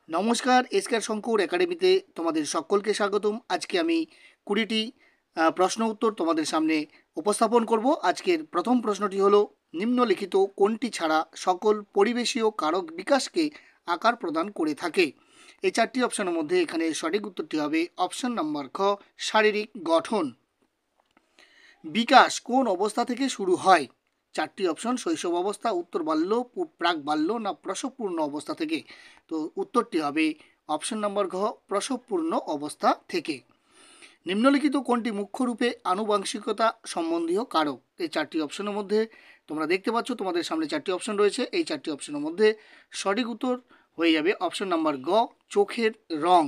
নমস্কার, এসকেআর শঙ্কুর একাডেমিতে তোমাদের সকলকে স্বাগতম। আজকে আমি 20টি প্রশ্ন উত্তর তোমাদের সামনে উপস্থাপন করব। আজকের প্রথম প্রশ্নটি হলো, নিম্নলিখিত কোনটি ছাড়া সকল পরিবেশীয় কারক বিকাশকে আকার প্রদান করে থাকে? এই চারটি অপশনের মধ্যে এখানে সঠিক উত্তরটি হবে অপশন নাম্বার খ, শারীরিক গঠন। বিকাশ কোন অবস্থা থেকে শুরু হয়? চারটি অপশন, শৈশব অবস্থা, উত্তর বাল্য, প্রাক বাল্য না প্রসবপূর্ণ অবস্থা থেকে। তো উত্তরটি হবে অপশন নম্বর ঘ, প্রসবপূর্ণ অবস্থা থেকে। নিম্নলিখিত কোনটি মুখ্যরূপে আনুবংশিকতা সম্বন্ধীয় কারক? এই চারটি অপশনের মধ্যে তোমরা দেখতে পাচ্ছ তোমাদের সামনে চারটি অপশন রয়েছে। এই চারটি অপশনের মধ্যে সঠিক উত্তর হয়ে যাবে অপশন নাম্বার গ, চোখের রং।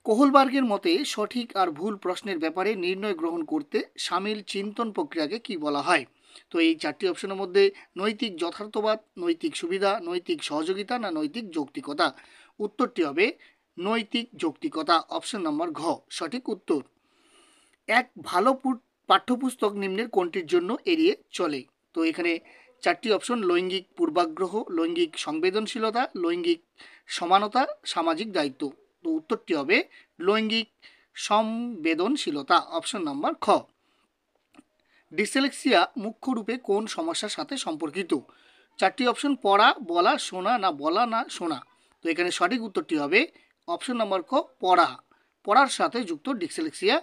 কোহলবার্গের মতে সঠিক আর ভুল প্রশ্নের ব্যাপারে নির্ণয় গ্রহণ করতে সামিল চিন্তন প্রক্রিয়াকে কি বলা হয়? তো এই চারটি অপশনের মধ্যে নৈতিক যথার্থবাদ, নৈতিক সুবিধা, নৈতিক সহযোগিতা না নৈতিক যৌক্তিকতা। উত্তরটি হবে নৈতিক যৌক্তিকতা, অপশন নম্বর ঘ সঠিক উত্তর। এক ভালো পাঠ্যপুস্তক নিম্নের কোনটির জন্য এড়িয়ে চলে? তো এখানে চারটি অপশন, লৈঙ্গিক পূর্বাগ্রহ, লৈঙ্গিক সংবেদনশীলতা, লৈঙ্গিক সমানতা, সামাজিক দায়িত্ব। তো উত্তরটি হবে লৈঙ্গিক সংবেদনশীলতা, অপশন নাম্বার খ। ডিসলেক্সিয়া মুখ্যরূপে কোন সমস্যার সাথে সম্পর্কিত? চারটি অপশন, পড়া, বলা, শোনা না বলা না শোনা। তো এখানে সঠিক উত্তরটি হবে অপশন নাম্বার খ, পড়া। পড়ার সাথে যুক্ত ডিসলেক্সিয়া।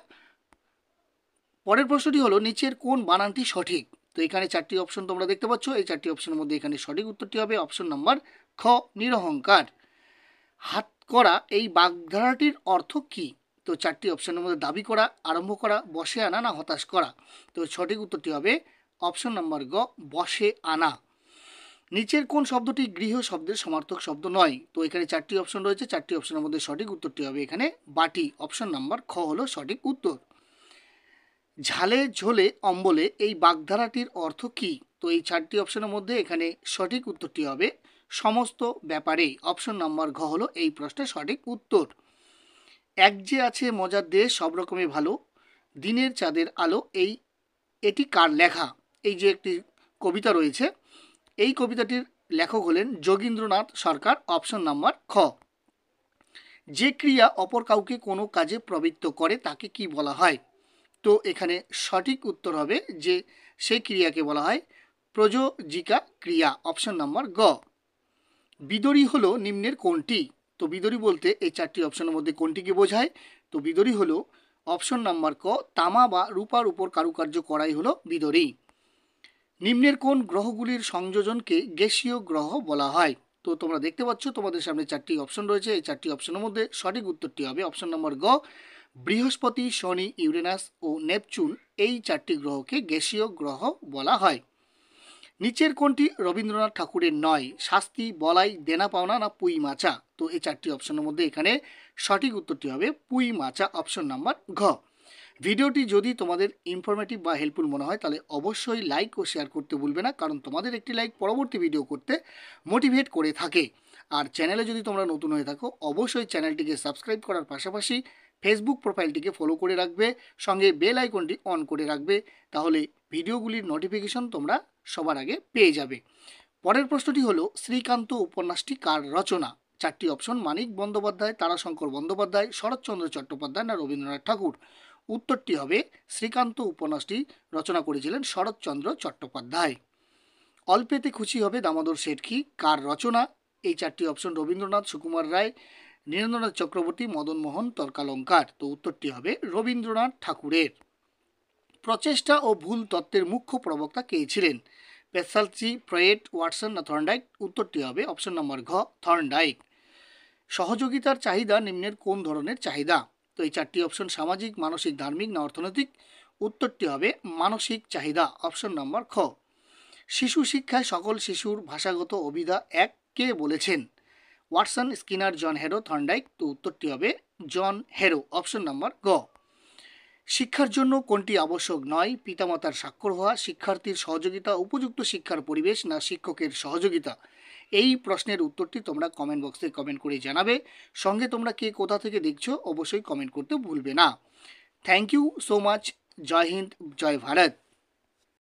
পরের প্রশ্নটি হলো, নিচের কোন বানানটি সঠিক? তো এখানে চারটি অপশন তোমরা দেখতে পাচ্ছ। এই চারটি অপশনের মধ্যে এখানে সঠিক উত্তরটি হবে অপশন নাম্বার খ, নিরহংকার। হাত করা এই বাগধারাটির অর্থ কি? তো চারটি অপশনের মধ্যে দাবি করা, আরম্ভ করা, বসে আনা না হতাশ করা। তো সঠিক উত্তরটি হবে অপশন নাম্বার গ, বসে আনা। নিচের কোন শব্দটি গৃহ শব্দের সমার্থক শব্দ নয়? তো এখানে চারটি অপশন রয়েছে। চারটি অপশনের মধ্যে সঠিক উত্তরটি হবে এখানে বাটি, অপশন নাম্বার খ হলো সঠিক উত্তর। ঝালে ঝোলে অম্বলে এই বাগধারাটির অর্থ কি? তো এই চারটি অপশনের মধ্যে এখানে সঠিক উত্তরটি হবে সমস্ত ব্যাপারে, অপশন নাম্বার ঘ হলো এই প্রশ্নের সঠিক উত্তর। এক যে আছে মজার দেশ সব রকমই ভালো, দিনের চাঁদের আলো, এটি কার লেখা? এই যে একটি কবিতা রয়েছে, এই কবিতাটির লেখক হলেন যোগীন্দ্রনাথ সরকার, অপশন নাম্বার খ। যে ক্রিয়া অপর কাউকে কোনো কাজে প্রবৃত্ত করে তাকে কি বলা হয়? তো এখানে সঠিক উত্তর হবে যে সেই ক্রিয়াকে বলা হয় প্রযোজিকা ক্রিয়া, অপশন নাম্বার গ। বিদরী হলো নিম্নের কোনটি? তো বিদরী বলতে এই চারটি অপশনের মধ্যে কোনটিকে বোঝায়? তো বিদরী হলো অপশন নাম্বার ক, তামা বা রূপার উপর কারুকার্য করাই হলো বিদরী। নিম্নের কোন গ্রহগুলির সংযোজনকে গ্যাসীয় গ্রহ বলা হয়? তো তোমরা দেখতে পাচ্ছ তোমাদের সামনে চারটি অপশন রয়েছে। এই চারটি অপশনের মধ্যে সঠিক উত্তরটি হবে অপশন নম্বর গ, বৃহস্পতি, শনি, ইউরেনাস ও নেপচুন এই চারটি গ্রহকে গ্যাসীয় গ্রহ বলা হয়। নিচের কোনটি রবীন্দ্রনাথ ঠাকুরের নয়? শাস্তি, বলাই, দেনা পাওনা না পুঁই মাচা। তো এই চারটি অপশনের মধ্যে এখানে সঠিক উত্তরটি হবে পুঁই মাচা, অপশন নাম্বার ঘ। ভিডিওটি যদি তোমাদের ইনফরমেটিভ বা হেল্পফুল মনে হয় তাহলে অবশ্যই লাইক ও শেয়ার করতে ভুলবে না, কারণ তোমাদের একটি লাইক পরবর্তী ভিডিও করতে মোটিভেট করে থাকে। আর চ্যানেলে যদি তোমরা নতুন হয়ে থাকো অবশ্যই চ্যানেলটিকে সাবস্ক্রাইব করার পাশাপাশি ফেসবুক প্রোফাইলটিকে ফলো করে রাখবে, সঙ্গে বেল আইকনটি অন করে রাখবে, তাহলে ভিডিওগুলির নোটিফিকেশন তোমরা সবার আগে পেয়ে যাবে। পরের প্রশ্নটি হলো, শ্রীকান্ত উপন্যাসটি কার রচনা? চারটি অপশন, মানিক বন্দ্যোপাধ্যায়, তারাশঙ্কর বন্দ্যোপাধ্যায়, শরৎচন্দ্র চট্টোপাধ্যায় না রবীন্দ্রনাথ ঠাকুর। উত্তরটি হবে শ্রীকান্ত উপন্যাসটি রচনা করেছিলেন শরৎচন্দ্র চট্টোপাধ্যায়। অল্পেতে খুশি হবে দামোদর শেঠকি কার রচনা? এই চারটি অপশন, রবীন্দ্রনাথ, সুকুমার রায়, নীরেন্দ্রনাথ চক্রবর্তী, মদনমোহন তর্কালঙ্কার। তো উত্তরটি হবে রবীন্দ্রনাথ ঠাকুরের। প্রচেষ্টা ও ভুল তত্ত্বের মুখ্য প্রবক্তা কে ছিলেন? পেসালচি, ফ্রয়েড, ওয়াটসন না থর্নডাইক। উত্তরটি হবে অপশন নম্বর ঘ, থর্নডাইক। সহযোগিতার চাহিদা নিম্নের কোন ধরনের চাহিদা? তো এই চারটি অপশন, সামাজিক, মানসিক, ধার্মিক না অর্থনৈতিক। উত্তরটি হবে মানসিক চাহিদা, অপশন নম্বর খ। শিশু শিক্ষায় সকল শিশুর ভাষাগত অভিধা এক কে বলেছেন? ওয়াটসন, স্কিনার, জন হেরো, থর্নডাইক। তো উত্তরটি হবে জন হেরো, অপশন নম্বর গ। শিক্ষার জন্য কোনটি আবশ্যক নয়? পিতামাতার স্বাক্ষর হওয়া, শিক্ষার্থীর সহযোগিতা, উপযুক্ত শিক্ষার পরিবেশ না শিক্ষকের সহযোগিতা। এই প্রশ্নের উত্তরটি তোমরা কমেন্ট বক্সে কমেন্ট করে জানাবে, সঙ্গে তোমরা কে কোথা থেকে দেখছো অবশ্যই কমেন্ট করতে ভুলবে না। Thank you so much. জয় হিন্দ, জয় ভারত।